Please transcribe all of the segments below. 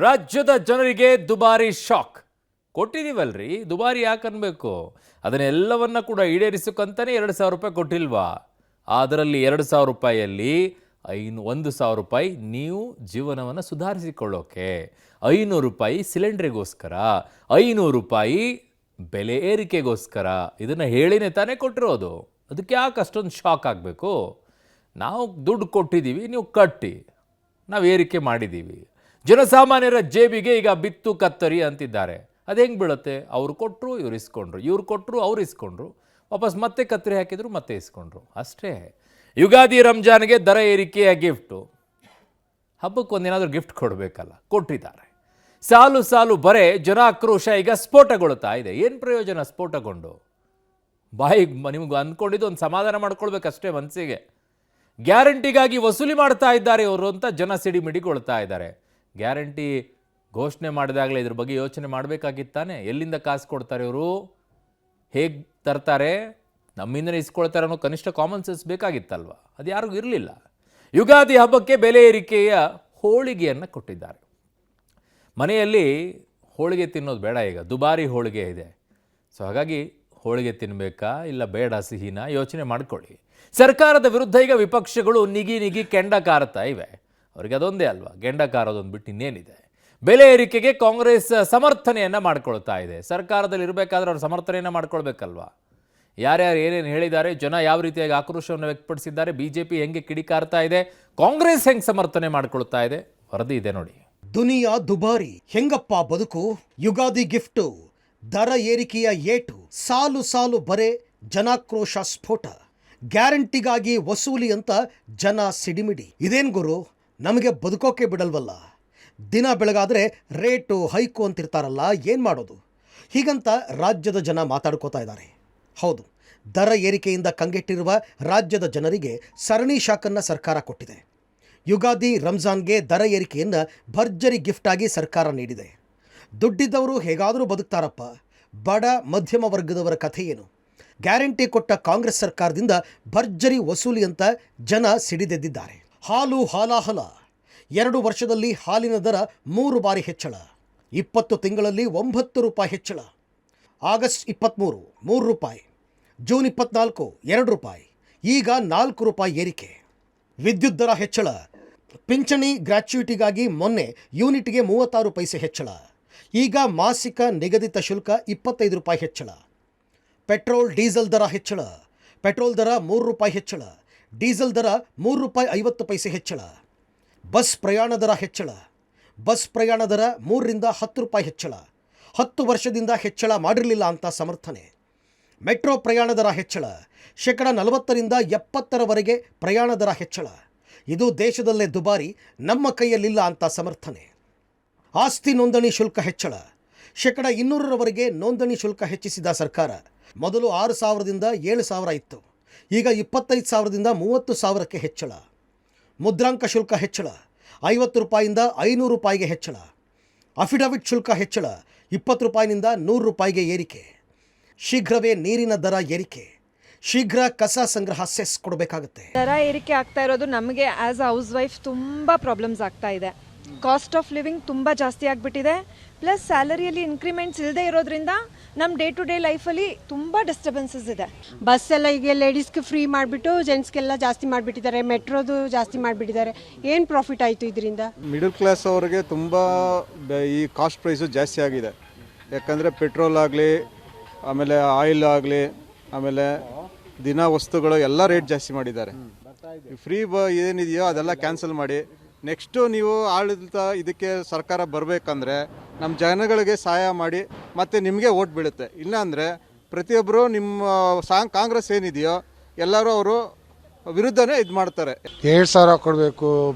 ರಾಜ್ಯದ ಜನರಿಗೆ ದುಬಾರಿ ಶಾಕ್ ಕೊಟ್ಟಿದ್ದೀವಲ್ರಿ. ದುಬಾರಿ ಯಾಕೆ ಅನ್ಬೇಕು? ಅದನ್ನೆಲ್ಲವನ್ನ ಕೂಡ ಈಡೇರಿಸಕ್ಕಂತಾನೆ 2,000 ರೂಪಾಯಿ ಕೊಟ್ಟಿಲ್ವಾ? ಅದರಲ್ಲಿ 2,000 ರೂಪಾಯಿಯಲ್ಲಿ 1,000 ರೂಪಾಯಿ ನೀವು ಜೀವನವನ್ನು ಸುಧಾರಿಸಿಕೊಳ್ಳೋಕೆ, 500 ರೂಪಾಯಿ ಸಿಲಿಂಡ್ರಿಗೋಸ್ಕರ, 500 ರೂಪಾಯಿ ಬೆಲೆ ಏರಿಕೆಗೋಸ್ಕರ. ಇದನ್ನು ಹೇಳಿನೇ ತಾನೇ ಕೊಟ್ಟಿರೋದು. ಅದಕ್ಕೆ ಯಾಕೆ ಅಷ್ಟೊಂದು ಶಾಕ್ ಆಗಬೇಕು? ನಾವು ದುಡ್ಡು ಕೊಟ್ಟಿದ್ದೀವಿ, ನೀವು ಕಟ್ಟಿ, ನಾವು ಏರಿಕೆ ಮಾಡಿದ್ದೀವಿ. ಜನಸಾಮಾನ್ಯರ ಜೇಬಿಗೆ ಈಗ ಬಿತ್ತು ಕತ್ತರಿ ಅಂತಿದ್ದಾರೆ. ಅದು ಹೆಂಗೆ ಬೀಳುತ್ತೆ? ಅವ್ರು ಕೊಟ್ಟರು, ಇವ್ರು ಇಸ್ಕೊಂಡ್ರು, ಇವ್ರು ಕೊಟ್ಟರು, ಅವ್ರು ಇಸ್ಕೊಂಡ್ರು, ವಾಪಸ್ ಮತ್ತೆ ಕತ್ತರಿ ಹಾಕಿದ್ರು, ಮತ್ತೆ ಇಸ್ಕೊಂಡ್ರು. ಅಷ್ಟೇ. ಯುಗಾದಿ ರಂಜಾನ್ಗೆ ದರ ಏರಿಕೆಯ ಗಿಫ್ಟು. ಹಬ್ಬಕ್ಕೆ ಒಂದೇನಾದರೂ ಗಿಫ್ಟ್ ಕೊಡಬೇಕಲ್ಲ, ಕೊಟ್ಟಿದ್ದಾರೆ. ಸಾಲು ಸಾಲು ಬರೆ ಜನಾಕ್ರೋಶ ಈಗ ಸ್ಫೋಟಗೊಳ್ತಾ ಇದೆ. ಏನು ಪ್ರಯೋಜನ ಸ್ಫೋಟಗೊಂಡು? ಬಾಯಿಗೆ ನಿಮ್ಗೆ ಅಂದ್ಕೊಂಡಿದ್ದು ಒಂದು ಸಮಾಧಾನ ಮಾಡ್ಕೊಳ್ಬೇಕಷ್ಟೇ ಮನಸ್ಸಿಗೆ. ಗ್ಯಾರಂಟಿಗಾಗಿ ವಸೂಲಿ ಮಾಡ್ತಾ ಇದ್ದಾರೆ ಇವರು ಅಂತ ಜನ ಸಿಡಿಮಿಡಿಗೊಳ್ತಾ ಇದ್ದಾರೆ. ಗ್ಯಾರಂಟಿ ಘೋಷಣೆ ಮಾಡಿದಾಗಲೇ ಇದ್ರ ಬಗ್ಗೆ ಯೋಚನೆ ಮಾಡಬೇಕಾಗಿತ್ತಾನೆ. ಎಲ್ಲಿಂದ ಕಾಸು ಕೊಡ್ತಾರೆ ಇವರು, ಹೇಗೆ ತರ್ತಾರೆ, ನಮ್ಮಿಂದನೇ ಇಸ್ಕೊಳ್ತಾರೆ ಅನ್ನೋ ಕನಿಷ್ಠ ಕಾಮನ್ ಸೆನ್ಸ್ ಬೇಕಾಗಿತ್ತಲ್ವ? ಅದು ಯಾರಿಗೂ ಇರಲಿಲ್ಲ. ಯುಗಾದಿ ಹಬ್ಬಕ್ಕೆ ಬೆಲೆ ಏರಿಕೆಯ ಹೋಳಿಗೆಯನ್ನು ಕೊಟ್ಟಿದ್ದಾರೆ. ಮನೆಯಲ್ಲಿ ಹೋಳಿಗೆ ತಿನ್ನೋದು ಬೇಡ, ಈಗ ದುಬಾರಿ ಹೋಳಿಗೆ ಇದೆ. ಸೊ ಹಾಗಾಗಿ ಹೋಳಿಗೆ ತಿನ್ನಬೇಕಾ ಇಲ್ಲ ಬೇಡ ಸಿಹಿನ ಯೋಚನೆ ಮಾಡ್ಕೊಳ್ಳಿ. ಸರ್ಕಾರದ ವಿರುದ್ಧ ಈಗ ವಿಪಕ್ಷಗಳು ನಿಗಿ ಕೆಂಡ ಕಾರುತ್ತಾ ಇವೆ. ಅವರಿಗೆ ಅದೊಂದೇ ಅಲ್ವಾ, ಗೆಂಡ ಕಾರೋದೊಂದು ಬಿಟ್ಟು ಇನ್ನೇನಿದೆ? ಬೆಲೆ ಏರಿಕೆಗೆ ಕಾಂಗ್ರೆಸ್ ಸಮರ್ಥನೆಯನ್ನು ಮಾಡ್ಕೊಳ್ತಾ ಇದೆ. ಸರ್ಕಾರದಲ್ಲಿ ಇರಬೇಕಾದ್ರೆ ಅವ್ರು ಸಮರ್ಥನೆಯನ್ನು ಮಾಡ್ಕೊಳ್ಬೇಕಲ್ವಾ? ಯಾರ್ಯಾರು ಏನೇನು ಹೇಳಿದ್ದಾರೆ, ಜನ ಯಾವ ರೀತಿಯಾಗಿ ಆಕ್ರೋಶವನ್ನು ವ್ಯಕ್ತಪಡಿಸಿದ್ದಾರೆ, ಬಿಜೆಪಿ ಹೆಂಗೆ ಕಿಡಿಕಾರ್ತಾ ಇದೆ, ಕಾಂಗ್ರೆಸ್ ಹೆಂಗೆ ಸಮರ್ಥನೆ ಮಾಡ್ಕೊಳ್ತಾ ಇದೆ, ವರದಿ ಇದೆ ನೋಡಿ. ದುನಿಯಾ ದುಬಾರಿ, ಹೆಂಗಪ್ಪ ಬದುಕು? ಯುಗಾದಿ ಗಿಫ್ಟು, ದರ ಏರಿಕೆಯ ಏಟು, ಸಾಲು ಸಾಲು ಬರೆ ಜನಾಕ್ರೋಶ ಸ್ಫೋಟ, ಗ್ಯಾರಂಟಿಗಾಗಿ ವಸೂಲಿ ಅಂತ ಜನ ಸಿಡಿಮಿಡಿ. ಇದೇನ್ ಗುರು, ನಮಗೆ ಬದುಕೋಕೆ ಬಿಡಲ್ವಲ್ಲ? ದಿನ ಬೆಳಗಾದ್ರೆ ರೇಟು ಹೈಕು ಅಂತಿರ್ತಾರಲ್ಲ, ಏನು ಮಾಡೋದು? ಹೀಗಂತ ರಾಜ್ಯದ ಜನ ಮಾತಾಡ್ಕೋತಾ ಇದ್ದಾರೆ. ಹೌದು, ದರ ಏರಿಕೆಯಿಂದ ಕಂಗೆಟ್ಟಿರುವ ರಾಜ್ಯದ ಜನರಿಗೆ ಸರಣಿ ಶಾಕನ್ನು ಸರ್ಕಾರ ಕೊಟ್ಟಿದೆ. ಯುಗಾದಿ ರಂಜಾನ್ಗೆ ದರ ಏರಿಕೆಯನ್ನು ಭರ್ಜರಿ ಗಿಫ್ಟಾಗಿ ಸರ್ಕಾರ ನೀಡಿದೆ. ದುಡ್ಡಿದ್ದವರು ಹೇಗಾದರೂ ಬದುಕ್ತಾರಪ್ಪ, ಬಡ ಮಧ್ಯಮ ವರ್ಗದವರ ಕಥೆ ಏನು? ಗ್ಯಾರಂಟಿ ಕೊಟ್ಟ ಕಾಂಗ್ರೆಸ್ ಸರ್ಕಾರದಿಂದ ಭರ್ಜರಿ ವಸೂಲಿ ಅಂತ ಜನ ಸಿಡಿದೆದ್ದಿದ್ದಾರೆ. ಹಾಲು ಹಾಲಾಹಲ, 2 ವರ್ಷದಲ್ಲಿ ಹಾಲಿನ ದರ 3 ಬಾರಿ ಹೆಚ್ಚಳ, 20 ತಿಂಗಳಲ್ಲಿ 9 ರೂಪಾಯಿ ಹೆಚ್ಚಳ, ಆಗಸ್ಟ್ 23 3 ರೂಪಾಯಿ, ಜೂನ್ 24 2 ರೂಪಾಯಿ, ಈಗ 4 ರೂಪಾಯಿ ಏರಿಕೆ. ವಿದ್ಯುತ್ ದರ ಹೆಚ್ಚಳ, ಪಿಂಚಣಿ ಗ್ರ್ಯಾಚ್ಯುಯಿಟಿಗಾಗಿ ಮೊನ್ನೆ ಯೂನಿಟ್ಗೆ 36 ಪೈಸೆ ಹೆಚ್ಚಳ, ಈಗ ಮಾಸಿಕ ನಿಗದಿತ ಶುಲ್ಕ 25 ರೂಪಾಯಿ ಹೆಚ್ಚಳ. ಪೆಟ್ರೋಲ್ ಡೀಸೆಲ್ ದರ ಹೆಚ್ಚಳ, ಪೆಟ್ರೋಲ್ ದರ 3 ರೂಪಾಯಿ ಹೆಚ್ಚಳ, ಡೀಸೆಲ್ ದರ 3 ರೂಪಾಯಿ 50 ಪೈಸೆ ಹೆಚ್ಚಳ. ಬಸ್ ಪ್ರಯಾಣ ದರ ಹೆಚ್ಚಳ, ಬಸ್ ಪ್ರಯಾಣ ದರ 3 ರಿಂದ 10 ರೂಪಾಯಿ ಹೆಚ್ಚಳ, 10 ವರ್ಷದಿಂದ ಹೆಚ್ಚಳ ಮಾಡಿರಲಿಲ್ಲ ಅಂತ ಸಮರ್ಥನೆ. ಮೆಟ್ರೋ ಪ್ರಯಾಣ ದರ ಹೆಚ್ಚಳ, 40% ರಿಂದ 70% ಪ್ರಯಾಣ ದರ ಹೆಚ್ಚಳ. ಇದು ದೇಶದಲ್ಲೇ ದುಬಾರಿ, ನಮ್ಮ ಕೈಯಲ್ಲಿಲ್ಲ ಅಂತ ಸಮರ್ಥನೆ. ಆಸ್ತಿ ನೋಂದಣಿ ಶುಲ್ಕ ಹೆಚ್ಚಳ, 200% ನೋಂದಣಿ ಶುಲ್ಕ ಹೆಚ್ಚಿಸಿದ ಸರ್ಕಾರ. ಮೊದಲು 6,000ದಿಂದ 7,000 ಇತ್ತು, ಈಗ 25,000ದಿಂದ 30,000ಕ್ಕೆ ಹೆಚ್ಚಳ. ಮುದ್ರಾಂಕ ಶುಲ್ಕ ಹೆಚ್ಚಳ, 50 ರೂಪಾಯಿಯಿಂದ 500 ರೂಪಾಯಿಗೆ ಹೆಚ್ಚಳ. ಅಫಿಡವಿಟ್ ಶುಲ್ಕ ಹೆಚ್ಚಳ, 20 ರೂಪಾಯಿನಿಂದ 100 ರೂಪಾಯಿಗೆ ಏರಿಕೆ. ಶೀಘ್ರವೇ ನೀರಿನ ದರ ಏರಿಕೆ, ಶೀಘ್ರ ಕಸ ಸಂಗ್ರಹ ಸೆಸ್ ಕೊಡಬೇಕಾಗುತ್ತೆ. ದರ ಏರಿಕೆ ಆಗ್ತಾ ಇರೋದು ನಮಗೆ ಆಸ್ ಅ ಹೌಸ್ ವೈಫ್ ತುಂಬ ಪ್ರಾಬ್ಲಮ್ಸ್ ಆಗ್ತಾ ಇದೆ. ಕಾಸ್ಟ್ ಆಫ್ ಲಿವಿಂಗ್ ತುಂಬ ಜಾಸ್ತಿ ಆಗಿಬಿಟ್ಟಿದೆ. ಪ್ಲಸ್ ಸ್ಯಾಲರಿಯಲ್ಲಿ ಇನ್ಕ್ರಿಮೆಂಟ್ಸ್ ಇಲ್ಲದೆ ಇರೋದ್ರಿಂದ ನಮ್ಮ ಡೇ ಟು ಡೇ ಲೈಫಲ್ಲಿ ತುಂಬ ಡಿಸ್ಟರ್ಬೆನ್ಸಸ್ ಇದೆ. ಬಸ್ ಎಲ್ಲ ಈಗ ಲೇಡೀಸ್ಗೆ ಫ್ರೀ ಮಾಡಿಬಿಟ್ಟು ಜೆಂಟ್ಸ್ಗೆಲ್ಲ ಜಾಸ್ತಿ ಮಾಡಿಬಿಟ್ಟಿದ್ದಾರೆ, ಮೆಟ್ರೋದು ಜಾಸ್ತಿ ಮಾಡಿಬಿಟ್ಟಿದ್ದಾರೆ. ಏನು ಪ್ರಾಫಿಟ್ ಆಯಿತು ಇದರಿಂದ? ಮಿಡಲ್ ಕ್ಲಾಸ್ ಅವರಿಗೆ ತುಂಬ ಈ ಕಾಸ್ಟ್ ಪ್ರೈಸು ಜಾಸ್ತಿ ಆಗಿದೆ. ಯಾಕಂದರೆ ಪೆಟ್ರೋಲ್ ಆಗಲಿ, ಆಮೇಲೆ ಆಯಿಲ್ ಆಗಲಿ, ಆಮೇಲೆ ದಿನ ವಸ್ತುಗಳು ಎಲ್ಲ ರೇಟ್ ಜಾಸ್ತಿ ಮಾಡಿದ್ದಾರೆ. ಫ್ರೀ ಏನಿದೆಯೋ ಅದೆಲ್ಲ ಕ್ಯಾನ್ಸಲ್ ಮಾಡಿ ನೆಕ್ಸ್ಟು ನೀವು ಆಡಳಿತ ಇದಕ್ಕೆ ಸರ್ಕಾರ ಬರಬೇಕಂದ್ರೆ ನಮ್ಮ ಜನಗಳಿಗೆ ಸಹಾಯ ಮಾಡಿ ಮತ್ತು ನಿಮಗೆ ಓಟ್ ಬೀಳುತ್ತೆ. ಇಲ್ಲಾಂದರೆ ಪ್ರತಿಯೊಬ್ಬರು ನಿಮ್ಮ ಕಾಂಗ್ರೆಸ್ ಏನಿದೆಯೋ ಎಲ್ಲರೂ ಅವರು ವಿರುದ್ಧನೇ ಇದು ಮಾಡ್ತಾರೆ. 2,000 ಕೊಡಬೇಕು,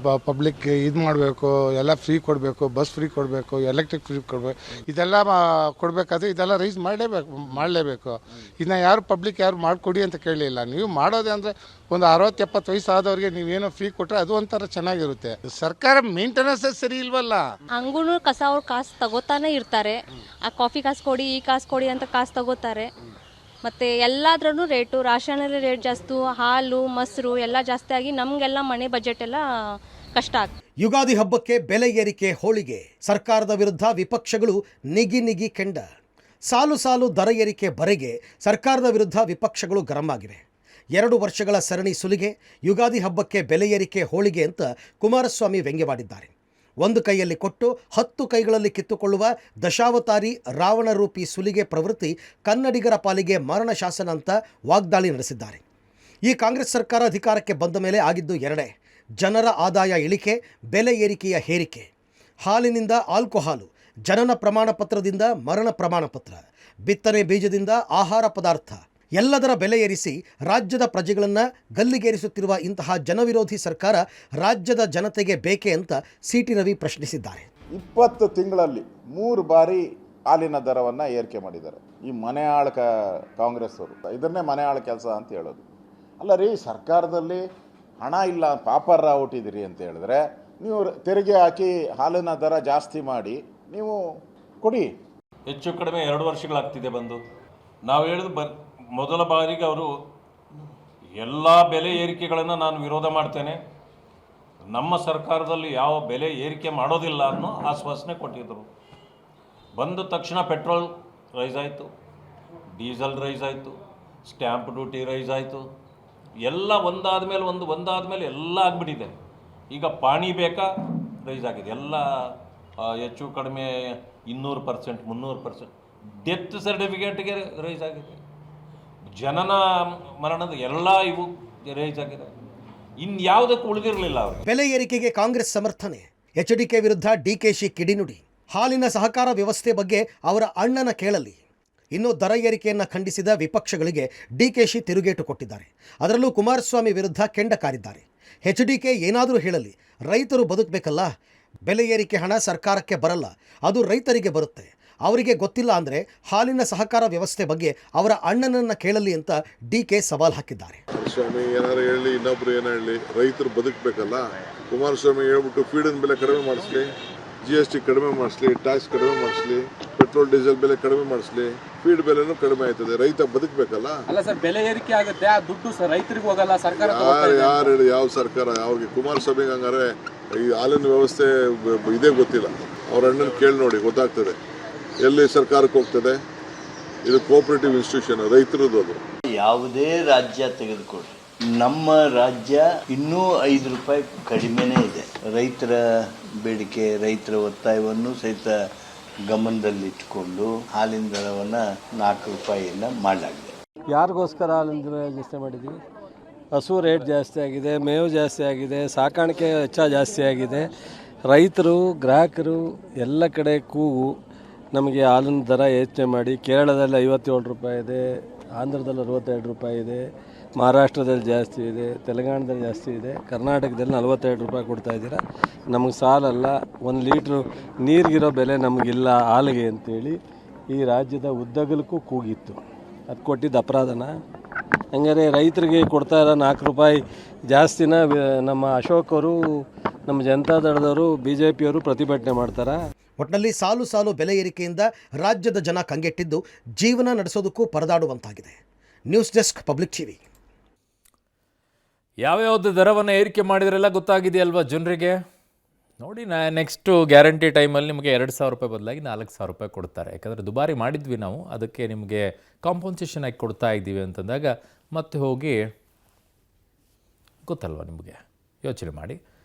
ಪಬ್ಲಿಕ್ ಇದು ಮಾಡಬೇಕು, ಎಲ್ಲ ಫ್ರೀ ಕೊಡಬೇಕು, ಬಸ್ ಫ್ರೀ ಕೊಡಬೇಕು, ಎಲೆಕ್ಟ್ರಿಕ್ ಫ್ರೀ ಕೊಡಬೇಕು, ಇದೆಲ್ಲ ಕೊಡಬೇಕಾದ್ರೆ ಇದೆಲ್ಲ ರೈಸ್ ಮಾಡಲೇಬೇಕು. ಇದನ್ನ ಯಾರು ಪಬ್ಲಿಕ್ ಯಾರು ಮಾಡಿಕೊಡಿ ಅಂತ ಕೇಳಲಿಲ್ಲ. ನೀವು ಮಾಡೋದೇ ಅಂದರೆ ಒಂದು 60-70 ವಯಸ್ಸು ಆದವ್ರಿಗೆ ನೀವೇನೋ ಫ್ರೀ ಕೊಟ್ಟರೆ ಅದು ಒಂಥರ ಚೆನ್ನಾಗಿರುತ್ತೆ. ಸರ್ಕಾರ ಮೇಂಟೆನೆನ್ಸ್ ಸರಿ ಇಲ್ವಲ್ಲ. ಹಂಗೂ ಕಸ ಅವ್ರು ಕಾಸು ತಗೋತಾನೆ ಇರ್ತಾರೆ. ಆ ಕಾಫಿ ಕಾಸು ಕೊಡಿ, ಈ ಕಾಸು ಕೊಡಿ ಅಂತ ಕಾಸು ತಗೋತಾರೆ. ಮತ್ತು ಎಲ್ಲಾದ್ರೂ ರೇಟು, ರಾಷನಲ್ಲಿ ರೇಟ್ ಜಾಸ್ತಿ, ಹಾಲು ಮೊಸರು ಎಲ್ಲ ಜಾಸ್ತಿ ಆಗಿ ನಮಗೆಲ್ಲ ಮನೆ ಬಜೆಟ್ ಎಲ್ಲ ಕಷ್ಟ ಆಗ್ತದೆ. ಯುಗಾದಿ ಹಬ್ಬಕ್ಕೆ ಬೆಲೆ ಏರಿಕೆ ಹೋಳಿಗೆ, ಸರ್ಕಾರದ ವಿರುದ್ಧ ವಿಪಕ್ಷಗಳು ನಿಗಿ ಕೆಂಡ. ಸಾಲು ಸಾಲು ದರ ಏರಿಕೆ ಬರೆಗೆ ಸರ್ಕಾರದ ವಿರುದ್ಧ ವಿಪಕ್ಷಗಳು ಗರಂ ಆಗಿವೆ. 2 ವರ್ಷಗಳ ಸರಣಿ ಸುಲಿಗೆ, ಯುಗಾದಿ ಹಬ್ಬಕ್ಕೆ ಬೆಲೆ ಏರಿಕೆ ಹೋಳಿಗೆ ಅಂತ ಕುಮಾರಸ್ವಾಮಿ ವ್ಯಂಗ್ಯವಾಡಿದ್ದಾರೆ. ಒಂದು ಕೈಯಲ್ಲಿ ಕೊಟ್ಟು 10 ಕೈಗಳಲ್ಲಿ ಕಿತ್ತುಕೊಳ್ಳುವ ದಶಾವತಾರಿ ರಾವಣ ರೂಪಿ ಸುಲಿಗೆ ಪ್ರವೃತ್ತಿ ಕನ್ನಡಿಗರ ಪಾಲಿಗೆ ಮರಣ ಶಾಸನ ಅಂತ ವಾಗ್ದಾಳಿ ನಡೆಸಿದ್ದಾರೆ. ಈ ಕಾಂಗ್ರೆಸ್ ಸರ್ಕಾರ ಅಧಿಕಾರಕ್ಕೆ ಬಂದ ಮೇಲೆ ಆಗಿದ್ದು ಎರಡೇ: ಜನರ ಆದಾಯ ಇಳಿಕೆ, ಬೆಲೆ ಏರಿಕೆಯ ಹೇರಿಕೆ. ಹಾಲಿನಿಂದ ಆಲ್ಕೋಹಾಲು, ಜನನ ಪ್ರಮಾಣ ಪತ್ರದಿಂದ ಮರಣ ಪ್ರಮಾಣ ಪತ್ರ, ಬಿತ್ತನೆ ಬೀಜದಿಂದ ಆಹಾರ ಪದಾರ್ಥ ಎಲ್ಲದರ ಬೆಲೆ ಏರಿಸಿ ರಾಜ್ಯದ ಪ್ರಜೆಗಳನ್ನು ಗಲ್ಲಿಗೇರಿಸುತ್ತಿರುವ ಇಂತಹ ಜನವಿರೋಧಿ ಸರ್ಕಾರ ರಾಜ್ಯದ ಜನತೆಗೆ ಬೇಕೆ ಅಂತ ಸಿಟಿ ರವಿ ಪ್ರಶ್ನಿಸಿದ್ದಾರೆ. 20 ತಿಂಗಳಲ್ಲಿ 3 ಬಾರಿ ಹಾಲಿನ ದರವನ್ನು ಏರಿಕೆ ಮಾಡಿದ್ದಾರೆ ಈ ಮನೆ ಆಳ್ಕ ಕಾಂಗ್ರೆಸ್ ಅವರು. ಇದನ್ನೇ ಮನೆ ಆಳ ಕೆಲಸ ಅಂತ ಹೇಳೋದು. ಅಲ್ಲ ರೀ, ಸರ್ಕಾರದಲ್ಲಿ ಹಣ ಇಲ್ಲ, ಪಾಪರ ಹುಟ್ಟಿದಿರಿ ಅಂತ ಹೇಳಿದ್ರೆ ನೀವು ತೆರಿಗೆ ಹಾಕಿ ಹಾಲಿನ ದರ ಜಾಸ್ತಿ ಮಾಡಿ ನೀವು ಕೊಡಿ. ಹೆಚ್ಚು ಕಡಿಮೆ 2 ವರ್ಷಗಳಾಗ್ತಿದೆ ಬಂದು. ನಾವು ಹೇಳಿದ ಮೊದಲ ಬಾರಿಗೆ ಅವರು ಎಲ್ಲ ಬೆಲೆ ಏರಿಕೆಗಳನ್ನು ನಾನು ವಿರೋಧ ಮಾಡ್ತೇನೆ, ನಮ್ಮ ಸರ್ಕಾರದಲ್ಲಿ ಯಾವ ಬೆಲೆ ಏರಿಕೆ ಮಾಡೋದಿಲ್ಲ ಅನ್ನೋ ಆಶ್ವಾಸನೆ ಕೊಟ್ಟಿದ್ದರು. ಬಂದ ತಕ್ಷಣ ಪೆಟ್ರೋಲ್ ರೈಸ್ ಆಯಿತು, ಡೀಸೆಲ್ ರೈಸ್ ಆಯಿತು, ಸ್ಟ್ಯಾಂಪ್ ಡ್ಯೂಟಿ ರೈಸ್ ಆಯಿತು, ಎಲ್ಲ ಒಂದಾದ ಮೇಲೆ ಎಲ್ಲ ಆಗಿಬಿಟ್ಟಿದೆ. ಈಗ ಪಾಣಿ ಬೇಕಾ ರೈಸ್ ಆಗಿದೆ, ಎಲ್ಲ ಹೆಚ್ಚು ಕಡಿಮೆ 200%, 300%. ಡೆತ್ ಸರ್ಟಿಫಿಕೇಟ್ಗೆ ರೈಸ್ ಆಗಿದೆ, ಜನನ ಮರಣದ ಎಲ್ಲ ಇವು ರೈಸ್ ಆಗಿದೆ. ಇನ್ಯಾವುದಕ್ಕೂ ಉಳಿದಿರಲಿಲ್ಲ ಅವರು. ಬೆಲೆ ಏರಿಕೆಗೆ ಕಾಂಗ್ರೆಸ್ ಸಮರ್ಥನೆ, ಎಚ್ಡಿಕೆ ವಿರುದ್ಧ ಡಿಕೆಶಿ ಕಿಡಿನುಡಿ. ಹಾಲಿನ ಸಹಕಾರ ವ್ಯವಸ್ಥೆ ಬಗ್ಗೆ ಅವರ ಅಣ್ಣನ ಕೇಳಲಿ. ಇನ್ನು ದರ ಏರಿಕೆಯನ್ನು ಖಂಡಿಸಿದ ವಿಪಕ್ಷಗಳಿಗೆ ಡಿಕೆಶಿ ತಿರುಗೇಟು ಕೊಟ್ಟಿದ್ದಾರೆ. ಅದರಲ್ಲೂ ಕುಮಾರಸ್ವಾಮಿ ವಿರುದ್ಧ ಕೆಂಡ ಕಾರಿದ್ದಾರೆ. ಎಚ್ಡಿಕೆ ಏನಾದರೂ ಹೇಳಲಿ, ರೈತರು ಬದುಕಬೇಕಲ್ಲ. ಬೆಲೆ ಏರಿಕೆ ಹಣ ಸರ್ಕಾರಕ್ಕೆ ಬರಲ್ಲ, ಅದು ರೈತರಿಗೆ ಬರುತ್ತೆ. ಅವರಿಗೆ ಗೊತ್ತಿಲ್ಲ ಅಂದರೆ ಹಾಲಿನ ಸಹಕಾರ ವ್ಯವಸ್ಥೆ ಬಗ್ಗೆ ಅವರ ಅಣ್ಣನನ್ನು ಕೇಳಲಿ ಅಂತ ಡಿಕೆ ಸವಾಲ್ ಹಾಕಿದ್ದಾರೆ. ಕುಮಾರಸ್ವಾಮಿ ಏನಾರು ಹೇಳಿ, ಇನ್ನೊಬ್ರು ಏನೋ ಹೇಳಿ, ರೈತರು ಬದುಕಬೇಕಲ್ಲ. ಕುಮಾರಸ್ವಾಮಿ ಹೇಳ್ಬಿಟ್ಟು ಫೀಡಿನ ಬೆಲೆ ಕಡಿಮೆ ಮಾಡಿಸ್ಲಿ, GST ಕಡಿಮೆ ಮಾಡಿಸ್ಲಿ, ಟ್ಯಾಕ್ಸ್ ಕಡಿಮೆ ಮಾಡಿಸ್ಲಿ, ಪೆಟ್ರೋಲ್ ಡೀಸೆಲ್ ಬೆಲೆ ಕಡಿಮೆ ಮಾಡಿಸ್ಲಿ, ಫೀಡ್ ಬೆಲೆನೂ ಕಡಿಮೆ ಆಯ್ತದೆ. ರೈತ ಬದುಕಬೇಕಲ್ಲ. ಅಲ್ಲ ಸರ್, ಬೆಲೆ ಏರಿಕೆ ಆಗುತ್ತೆ, ಆ ದುಡ್ಡು ರೈತರಿಗೆ ಹೋಗಲ್ಲ, ಸರ್ಕಾರ ಯಾರು ಹೇಳಿ, ಯಾವ ಸರ್ಕಾರ? ಅವ್ರಿಗೆ ಕುಮಾರಸ್ವಾಮಿಗೆ ಹಂಗಾರೆ ಈ ಹಾಲಿನ ವ್ಯವಸ್ಥೆ ಇದೇ ಗೊತ್ತಿಲ್ಲ. ಅವ್ರ ಅಣ್ಣನ ಕೇಳಿ ನೋಡಿ, ಗೊತ್ತಾಗ್ತದೆ ಎಲ್ಲಿ ಸರ್ಕಾರಕ್ಕೆ ಹೋಗ್ತದೆ. ಇದು ಕೋಆಪರೇಟಿವ್ ಇನ್ಸ್ಟಿಟ್ಯೂಷನ್, ರೈತರದ್ದು. ಅದು ಯಾವುದೇ ರಾಜ್ಯ ತೆಗೆದುಕೊಳ್ಳಿ, ನಮ್ಮ ರಾಜ್ಯ ಇನ್ನೂ 5 ರೂಪಾಯಿ ಕಡಿಮೆನೇ ಇದೆ. ರೈತರ ಬೇಡಿಕೆ, ರೈತರ ಒತ್ತಾಯವನ್ನು ಸಹಿತ ಗಮನದಲ್ಲಿಟ್ಟುಕೊಂಡು ಹಾಲಿನ ದರವನ್ನು 4 ರೂಪಾಯಿಯನ್ನು ಮಾಡಲಾಗಿದೆ. ಯಾರಿಗೋಸ್ಕರ ಹಾಲಿನ ದರ ಜಾಸ್ತಿ ಮಾಡಿದ್ದೀವಿ? ಹಸು ರೇಟ್ ಜಾಸ್ತಿ ಆಗಿದೆ, ಮೇವು ಜಾಸ್ತಿ ಆಗಿದೆ, ಸಾಕಾಣಿಕೆ ವೆಚ್ಚ ಜಾಸ್ತಿ ಆಗಿದೆ. ರೈತರು, ಗ್ರಾಹಕರು ಎಲ್ಲ ಕಡೆ ಕೂಗು ನಮಗೆ ಹಾಲಿನ ದರ ಯೋಚನೆ ಮಾಡಿ. ಕೇರಳದಲ್ಲಿ 57 ರೂಪಾಯಿ ಇದೆ, ಆಂಧ್ರದಲ್ಲಿ 62 ರೂಪಾಯಿ ಇದೆ, ಮಹಾರಾಷ್ಟ್ರದಲ್ಲಿ ಜಾಸ್ತಿ ಇದೆ, ತೆಲಂಗಾಣದಲ್ಲಿ ಜಾಸ್ತಿ ಇದೆ, ಕರ್ನಾಟಕದಲ್ಲಿ 42 ರೂಪಾಯಿ ಕೊಡ್ತಾ ಇದ್ದೀರಾ. ನಮಗೆ ಸಾಲಲ್ಲ, 1 ಲೀಟ್ರು ನೀರಿಗಿರೋ ಬೆಲೆ ನಮಗಿಲ್ಲ ಹಾಲಿಗೆ ಅಂತೇಳಿ ಈ ರಾಜ್ಯದ ಉದ್ದಗಲಕ್ಕೂ ಕೂಗಿತ್ತು. ಅದು ಕೊಟ್ಟಿದ್ದು ಅಪರಾಧನ? ಹಂಗಾರೆ ರೈತರಿಗೆ ಕೊಡ್ತಾ ಇರೋ 4 ರೂಪಾಯಿ ಜಾಸ್ತಿನ ನಮ್ಮ ಅಶೋಕ್ ಅವರು, ನಮ್ಮ ಜನತಾದಳದವರು, BJPಯವರು ಪ್ರತಿಭಟನೆ ಮಾಡ್ತಾರಾ? ಒಟ್ಟಿನಲ್ಲಿ ಸಾಲು ಸಾಲು ಬೆಲೆ ಏರಿಕೆಯಿಂದ ರಾಜ್ಯದ ಜನ ಕಂಗೆಟ್ಟಿದ್ದು ಜೀವನ ನಡೆಸೋದಕ್ಕೂ ಪರದಾಡುವಂತಾಗಿದೆ. News desk, Public TV. ಯಾವ್ಯಾವುದು ದರವನ್ನು ಏರಿಕೆ ಮಾಡಿದ್ರೆಲ್ಲ ಗೊತ್ತಾಗಿದೆಯಲ್ವಾ ಜನರಿಗೆ? ನೋಡಿ, ನೆಕ್ಸ್ಟು ಗ್ಯಾರಂಟಿ ಟೈಮಲ್ಲಿ ನಿಮಗೆ 2,000 ರೂಪಾಯಿ ಬದಲಾಗಿ 4,000 ರೂಪಾಯಿ ಕೊಡ್ತಾರೆ. ಯಾಕಂದರೆ ದುಬಾರಿ ಮಾಡಿದ್ವಿ ನಾವು, ಅದಕ್ಕೆ ನಿಮಗೆ ಕಾಂಪನ್ಸೇಷನ್ ಆಗಿ ಕೊಡ್ತಾ ಇದ್ದೀವಿ ಅಂತಂದಾಗ ಮತ್ತೆ ಹೋಗಿ ಗೊತ್ತಲ್ವ ನಿಮಗೆ, ಯೋಚನೆ ಮಾಡಿ.